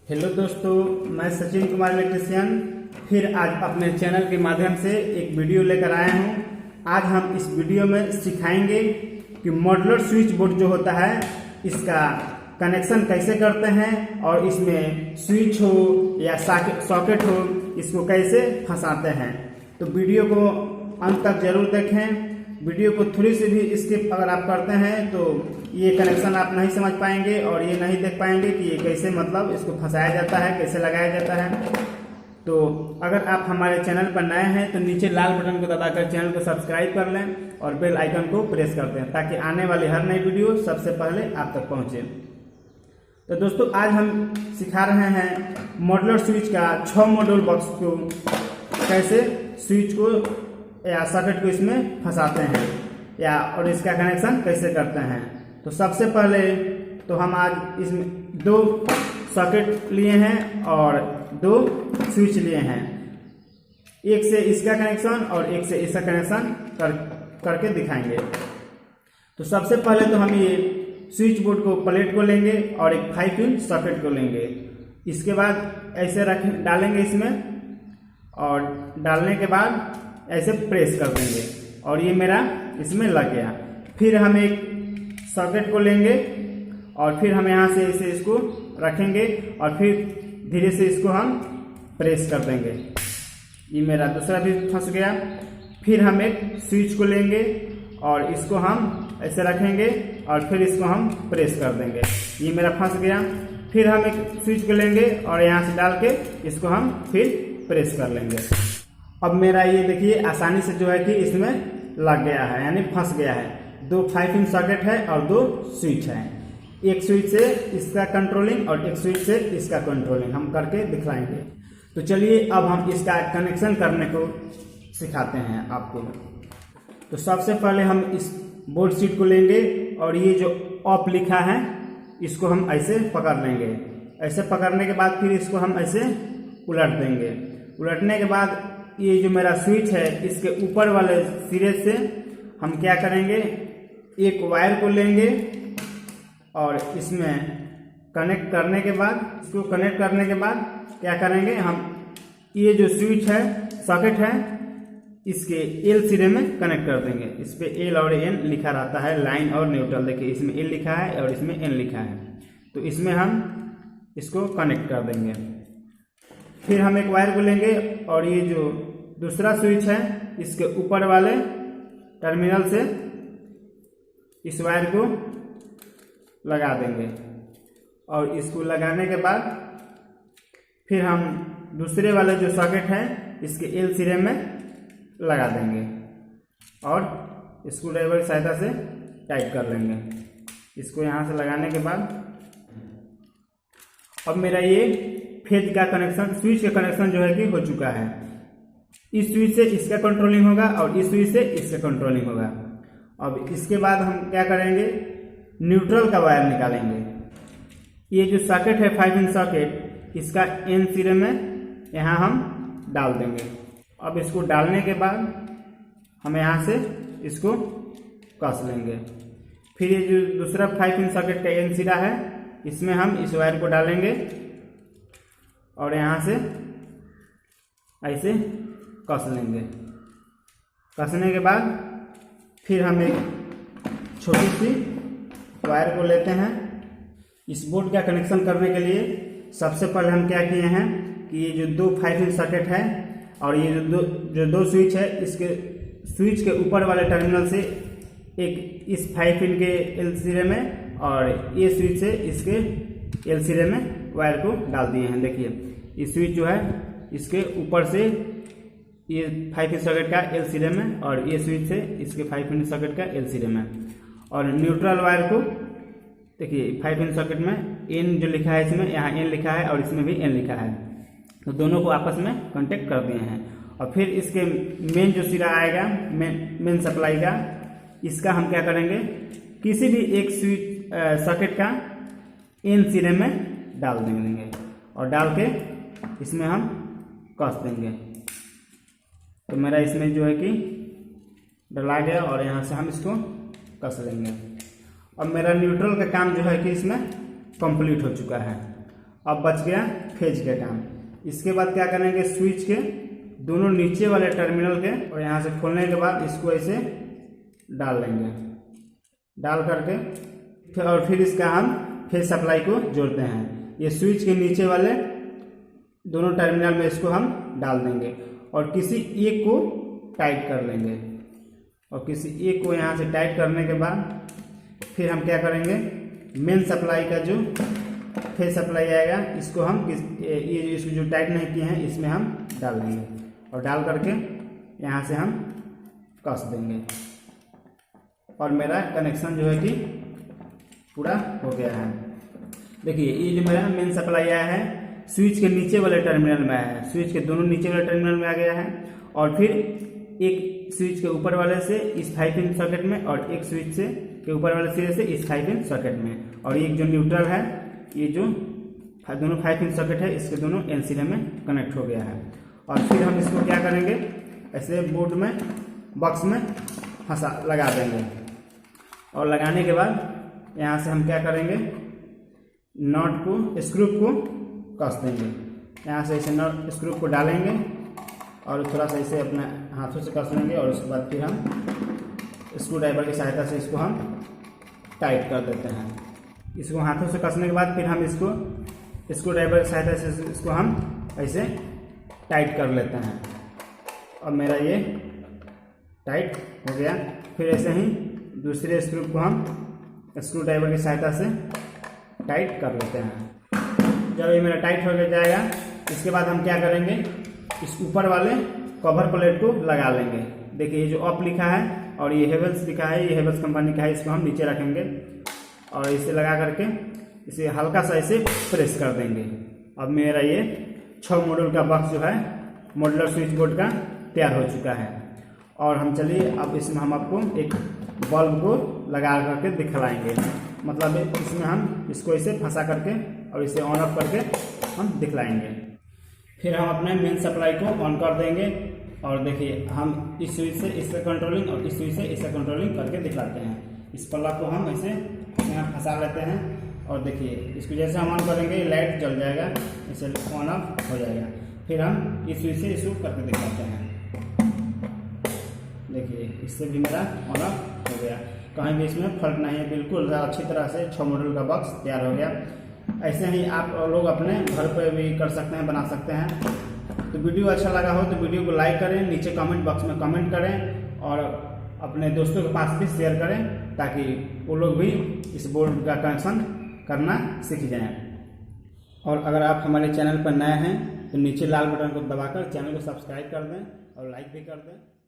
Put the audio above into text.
Hello दोस्तों, मैं Sachin Kumar electrician फिर आज अपने चैनल के माध्यम से एक वीडियो लेकर आया हूं। आज हम इस वीडियो में सिखाएंगे कि मॉड्यूलर स्विच बोर्ड जो होता है इसका कनेक्शन कैसे करते हैं और इसमें स्विच हो या सॉकेट हो इसको कैसे फंसाते हैं। तो वीडियो को अंत तक जरूर देखें। वीडियो को थोड़ी सी भी स्किप अगर आप करते हैं तो ये कनेक्शन आप नहीं समझ पाएंगे और ये नहीं देख पाएंगे कि ये कैसे मतलब इसको फंसाया जाता है, कैसे लगाया जाता है। तो अगर आप हमारे चैनल पर नए हैं तो नीचे लाल बटन को दबाकर चैनल को सब्सक्राइब कर लें और बेल आइकन को प्रेस कर दें ताकि आने वाली हर नई वीडियो सबसे पहले आप तक पहुंचे। तो दोस्तों, आज हम सिखा रहे हैं मॉड्यूलर स्विच का 6 मॉड्यूल बॉक्स को कैसे स्विच को या सॉकेट को इसमें फंसाते हैं या और इसका कनेक्शन कैसे करते हैं। तो सबसे पहले तो हम आज इसमें 2 सॉकेट लिए हैं और 2 स्विच लिए हैं। एक से इसका कनेक्शन और एक से इसका कनेक्शन करके दिखाएंगे। तो सबसे पहले तो हम ये स्विच बोर्ड को प्लेट को लेंगे और एक 5 पिन सॉकेट को लेंगे। इसके बाद ऐसे डालेंगे इसमें और डालने के बाद ऐसे प्रेस कर देंगे और ये मेरा इसमें लग गया। फिर हम एक सॉकेट को लेंगे और फिर हम यहाँ से ऐसे इसको रखेंगे और फिर धीरे से इसको हम प्रेस कर देंगे। ये मेरा दूसरा भी फंस गया। फिर हम एक स्विच को लेंगे और इसको हम ऐसे रखेंगे और फिर इसको हम प्रेस कर देंगे। ये मेरा फंस गया। फिर हम एक स्विच को लेंगे और यहाँ से डाल के इसको हम फिर प्रेस कर लेंगे। अब मेरा ये देखिए आसानी से जो है कि इसमें लग गया है, यानी फंस गया है। 2 5 पिन सॉकेट है और 2 स्विच है। एक स्विच से इसका कंट्रोलिंग और एक स्विच से इसका कंट्रोलिंग हम करके दिखाएंगे। तो चलिए अब हम इसका कनेक्शन करने को सिखाते हैं आपको। तो सबसे पहले हम इस बोर्ड शीट को लेंगे और ये जो ऑफ लिखा है इसको हम ऐसे पकड़ लेंगे। ऐसे पकड़ने के बाद फिर इसको हम ऐसे उलट देंगे। उलटने के बाद ये जो मेरा स्विच है इसके ऊपर वाले सिरे से हम क्या करेंगे, एक वायर को लेंगे और इसमें कनेक्ट करने के बाद इसको कनेक्ट करने के बाद क्या करेंगे, हम ये जो स्विच है सॉकेट है इसके एल सिरे में कनेक्ट कर देंगे। इस पे एल और एन लिखा रहता है, लाइन और न्यूट्रल। देखिए इसमें एल लिखा है और इसमें एन लिखा है। तो इसमें हम इसको कनेक्ट कर देंगे। फिर हम एक वायर को लेंगे और ये जो दूसरा स्विच है इसके ऊपर वाले टर्मिनल से इस वायर को लगा देंगे और इसको लगाने के बाद फिर हम दूसरे वाले जो सॉकेट है इसके एल सिरे में लगा देंगे और स्क्रू ड्राइवर की सहायता से टाइट कर लेंगे। इसको यहाँ से लगाने के बाद अब मेरा ये फेज का कनेक्शन, स्विच का कनेक्शन जो है कि हो चुका है। इस स्विच से इसका कंट्रोलिंग होगा और इस स्विच से इसका कंट्रोलिंग होगा। अब इसके बाद हम क्या करेंगे, न्यूट्रल का वायर निकालेंगे। ये जो सॉकेट है 5 पिन सॉकेट इसका एन सिरे में यहाँ हम डाल देंगे। अब इसको डालने के बाद हम यहाँ से इसको कस लेंगे। फिर ये जो दूसरा 5 पिन सॉकेट का एन सिरा है इसमें हम इस वायर को डालेंगे और यहाँ से ऐसे कस लेंगे। कसने के बाद फिर हम एक छोटी सी वायर को लेते हैं। इस बोर्ड का कनेक्शन करने के लिए सबसे पहले हम क्या किए हैं कि ये जो 2 5 पिन सॉकेट है और ये जो दो स्विच है इसके स्विच के ऊपर वाले टर्मिनल से एक इस 5 पिन के एल सिरे में और ये स्विच से इसके एल सिरे में वायर को डाल दिए हैं। देखिए ये स्विच जो है इसके ऊपर से ये 5 पिन सॉकेट का एल सिरे में और ये स्विच से इसके 5 पिन सॉकेट का एल सिरे में और न्यूट्रल वायर को देखिए 5 पिन सॉकेट में एन जो लिखा है इसमें यहाँ एन लिखा है और इसमें भी एन लिखा है। तो दोनों को आपस में कांटेक्ट कर दिए हैं। और फिर इसके मेन जो सिरा आएगा मेन सप्लाई का, इसका हम क्या करेंगे, किसी भी एक स्विच सॉकेट का एन सिरे में डाल देंगे और डाल के इसमें हम कस देंगे। तो मेरा इसमें जो है कि डला गया और यहाँ से हम इसको कस लेंगे। अब मेरा न्यूट्रल का काम जो है कि इसमें कंप्लीट हो चुका है। अब बच गया फेज के काम। इसके बाद क्या करेंगे, स्विच के दोनों नीचे वाले टर्मिनल के और यहाँ से खोलने के बाद इसको ऐसे डाल लेंगे, डाल करके फिर इसका हम फेज सप्लाई को जोड़ते हैं। ये स्विच के नीचे वाले दोनों टर्मिनल में इसको हम डाल देंगे और किसी एक को टाइट कर लेंगे। और किसी एक को यहाँ से टाइट करने के बाद फिर हम क्या करेंगे, मेन सप्लाई का जो फेज सप्लाई आएगा इसको हम ये इसको जो टाइट नहीं किए हैं इसमें हम डाल देंगे और डाल करके यहाँ से हम कस देंगे और मेरा कनेक्शन जो है कि पूरा हो गया है। देखिए ये जो मेरा मेन सप्लाई आया है स्विच के नीचे वाले टर्मिनल में आया है, स्विच के दोनों नीचे वाले टर्मिनल में आ गया है और फिर एक स्विच के ऊपर वाले से इस 5 पिन सॉकेट में और एक स्विच से के ऊपर वाले सिरे से इस 5 पिन सॉकेट में, और एक जो न्यूट्रल है ये जो दोनों 5 पिन सॉकेट है इसके दोनों एलसीडी में कनेक्ट हो गया है। और फिर हम इसको क्या करेंगे, ऐसे बोर्ड में बॉक्स में फंसा लगा देंगे और लगाने के बाद यहाँ से हम क्या करेंगे, नॉट को स्क्रू को कस देंगे। यहाँ से ऐसे नॉट स्क्रू को डालेंगे और थोड़ा सा इसे अपने हाथों से कस लेंगे और उसके बाद फिर हम स्क्रू ड्राइवर की सहायता से इसको हम टाइट कर देते हैं। इसको हाथों से कसने के बाद फिर हम इसको स्क्रू ड्राइवर की सहायता से इसको हम ऐसे टाइट कर लेते हैं और मेरा ये टाइट हो गया। फिर ऐसे ही दूसरे स्क्रू को हम स्क्रू ड्राइवर की सहायता से टाइट कर लेते हैं। जब ये मेरा टाइट हो जाएगा इसके बाद हम क्या करेंगे, इस ऊपर वाले कवर प्लेट को लगा लेंगे। देखिए ये जो अप लिखा है और ये हेवल्स लिखा है, ये हेवल्स कंपनी का है, इसको हम नीचे रखेंगे और इसे लगा करके इसे हल्का सा इसे प्रेस कर देंगे। अब मेरा ये 6 मॉड्यूल का बॉक्स जो है मॉड्यूलर स्विच बोर्ड का तैयार हो चुका है। और हम चलिए अब इसमें हम आपको एक बल्ब को लगा करके दिखलाएंगे, मतलब इसमें हम इसको इसे फंसा करके और इसे ऑन ऑफ करके हम दिखलाएंगे। फिर हम अपने मेन सप्लाई को ऑन कर देंगे और देखिए हम इस स्विच से इससे कंट्रोलिंग और इस स्विच से इससे कंट्रोलिंग करके दिखलाते हैं। इस पल्ला को हम ऐसे यहाँ फंसा लेते हैं और देखिए इसको जैसे हम ऑन करेंगे लाइट जल जाएगा, इसे ऑन ऑफ हो जाएगा। फिर हम इस स्विच से इसको करके दिखाते हैं। देखिए इससे भी मेरा ऑन ऑफ हो गया, कहीं भी इसमें फर्क नहीं है, बिल्कुल अच्छी तरह से 6 मॉड्यूल का बॉक्स तैयार हो गया। ऐसे ही आप लोग अपने घर पर भी कर सकते हैं, बना सकते हैं। तो वीडियो अच्छा लगा हो तो वीडियो को लाइक करें, नीचे कमेंट बॉक्स में कमेंट करें और अपने दोस्तों के पास भी शेयर करें ताकि वो लोग भी इस बोर्ड का कनेक्शन करना सीख जाएं। और अगर आप हमारे चैनल पर नए हैं तो नीचे लाल बटन को दबाकर चैनल को सब्सक्राइब कर दें और लाइक भी कर दें।